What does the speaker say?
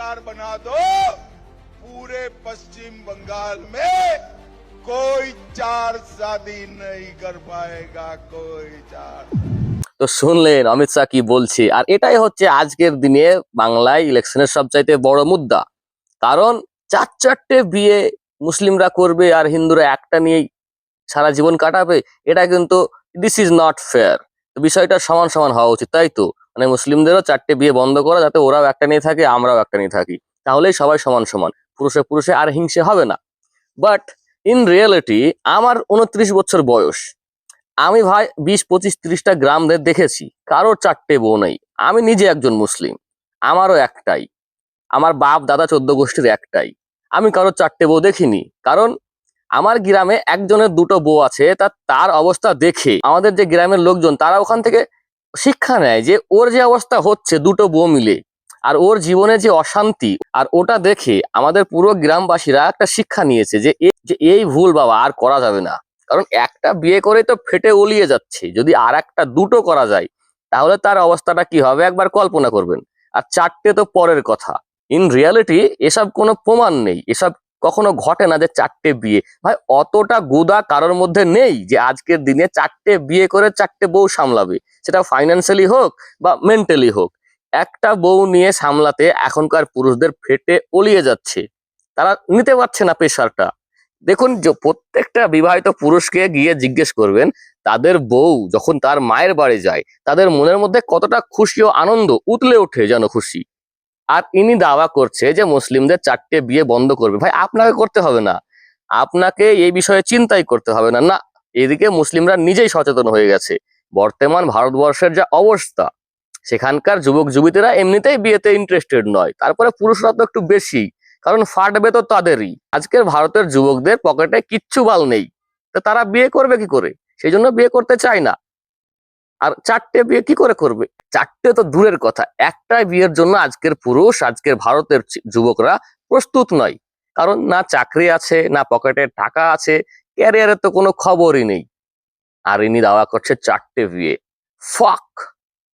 सरकार बना दो, पूरे पश्चिम बंगाल में कोई चार शादी नहीं कर पाएगा, कोई चार। তো শুনলেন অমিত শাহ কি বলছে, আর এটাই হচ্ছে আজকের দিনে বাংলায় ইলেকশনের সবচাইতে বড় মুদ্রা। কারণ চারটে বিয়ে মুসলিমরা করবে আর হিন্দুরা একটা নিয়েই সারা জীবন কাটাবে, এটা কিন্তু দিস ইজ নট ফেয়ার। বিষয়টা সমান সমান হওয়া উচিত, তাই তো? মানে মুসলিমদেরও চারটে বিয়ে বন্ধ করা, যাতে ওরাও একটা নিয়ে থাকে আমরাও একটা নিয়ে থাকি, তাহলেই সবাই সমান সমান, পুরুষে পুরুষে আর হিংসে হবে না। বাট ইন রিয়েলিটি আমার 29 বছর বয়স, আমি ভাই 20, 25, 30টা গ্রামদের দেখেছি, কারোর চারটে বউ নেই। আমি নিজে একজন মুসলিম, আমারও একটাই, আমার বাপ দাদা 14 গোষ্ঠীর একটাই। আমি কারোর চারটে বউ দেখিনি। কারণ আমার গ্রামে একজনের দুটো বউ আছে, তার অবস্থা দেখে আমাদের যে গ্রামের লোকজন তারা ওখান থেকে শিক্ষা নেয় যে ওর যে অবস্থা হচ্ছে দুটো বউ মিলে, আর ওর জীবনে যে অশান্তি, আর ওটা দেখে আমাদের পুরো গ্রামবাসীরা একটা শিক্ষা নিয়েছে যে এই ভুল বাবা আর করা যাবে না। কারণ একটা বিয়ে করে তো ফেটে ওলিয়ে যাচ্ছে, যদি আর একটা দুটো করা যায় তাহলে তার অবস্থাটা কি হবে একবার কল্পনা করবেন। আর চারটে তো পরের কথা। ইন রিয়ালিটি এসব কোনো প্রমাণ নেই, এসব কখনো ঘটে না যে চারটে বিয়ে। ভাই অতটা গুদা কারোর মধ্যে নেই যে আজকের দিনে চারটে বিয়ে করে চারটে বউ সামলাবে, সেটা ফাইন্যান্সিয়ালি হোক বা মেন্টালি হোক। একটা বউ নিয়ে সামলাতে এখনকার পুরুষদের ফেটে ওলিয়ে যাচ্ছে, তারা নিতে পারছে না প্রেশারটা। দেখুন যে প্রত্যেকটা বিবাহিত পুরুষকে গিয়ে জিজ্ঞেস করবেন তাদের বউ যখন তার মায়ের বাড়ি যায় তাদের মনের মধ্যে কতটা খুশি ও আনন্দ উতলে ওঠে, যেন খুশি। আর ইনি দাওয়া করছে যে মুসলিমদের চারটে বিয়ে বন্ধ করবে। ভাই আপনাকে করতে হবে না, আপনাকে এই বিষয়ে চিন্তাই করতে হবে না। না, এদিকে মুসলিমরা নিজেই সচেতন হয়ে গেছে। বর্তমান ভারতবর্ষের যা অবস্থা, সেখানকার যুবক যুবতীরা এমনিতেই বিয়েতে ইন্টারেস্টেড নয়, তারপরে পুরুষরা তো একটু বেশি, কারণ ফাটবে তো তাদেরই। আজকের ভারতের যুবকদের পকেটে কিচ্ছু বাল নেই, তো তারা বিয়ে করবে কি করে? সেই জন্য বিয়ে করতে চায় না। আর চারটে বিয়ে কি করে করবে? চারটে তো দূরের কথা, একটাই বিয়ের জন্য আজকের পুরুষ, আজকের ভারতের যুবকরা প্রস্তুত নয়। কারণ না চাকরি আছে, না পকেটে টাকা আছে, ক্যারিয়ারের তো কোনো খবরই নেই। আর ইনি দাওয়া করছে চারটে বিয়ে। ফাক।